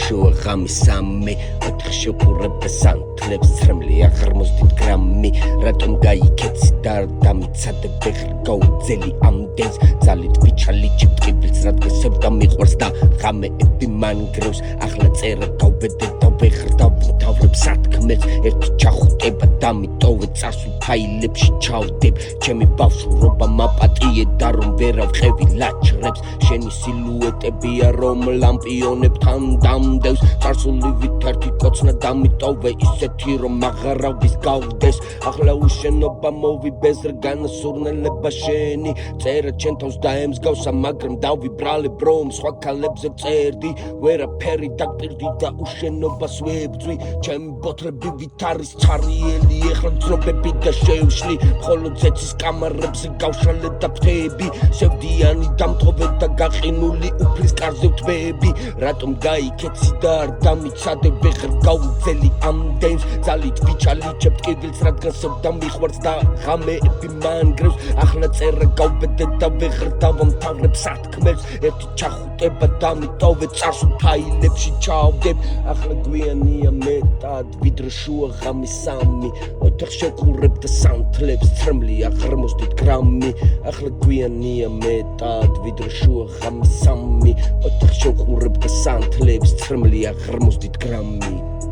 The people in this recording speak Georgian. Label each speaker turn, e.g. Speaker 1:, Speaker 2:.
Speaker 1: შუა ღამის სამი ოთხი შეკურებდა სანთლებს ცრემლი აღრმოსდით გრამი რატომ გაიქეცი და არ დამიცადე ვეღარ გაუძელი ამდენს ძალით ვიჩალიჩებ ტკივილს რადგან სევდა მიყვარს და ღამეები მან გრევს ახლა წერა გავბედე და ვეღარ დავთავრებ სათქმელს ერთი ჩახუტება დამიტოვე წარსულ ფაილებში ჩავდებ ჩემი ბავშვობა მაპატიე და რომ ვერა ვყევი ლაჩრებს შენი სილუეტებია რომ ლამპიონებთან დამდევს წარსული ვითერთი კოცნა დამიტოვე ისეთი რომ აღარავის გავდეს ახლა უშენობა მოვიბეზრ განსურნელება შენი წერა ჩემ თავს დაემსგავსა მაგრამ დავიბრალებ რომ სხვა ქალებზე წერდი ვერაფერი დაგპირდი და უშენობას ვებძვი ჩემი ბოთლები ვით არის ცარიელი ეხლა ძნობები და შევშლი მხოლოდ ზეცის კამარებზე გავშალე და ფრთები სევდიანი დამტოვე და გაყინული უფლის კარზე ვთვები რატომ გაიქეცი და არ დამიცადე ვეღარ გაუძელი ამდენს ძალით ვიჩალიჩებ ტკივილს რადგან სევდა მიყვარს და ღამეები მან გრევს ახლა წერა გავბედე და ვეღარ დავამთავრებ სათქმელს ერთი ჩახუტება დამიტოვე წარსულ ფაილებში ჩავდებ ახლა გვიანია მეტად ვიდრე შუა ღამის სამი ოთახ შეკურებდა სანთლებს ცრემლი აღრმოსდით გრამი ახლა გვიანია მეტად ვიდრე შუა ღამის სამი ოთახ შეკურებდა სანთლებს ცრემლი აღრმოსდით გრამი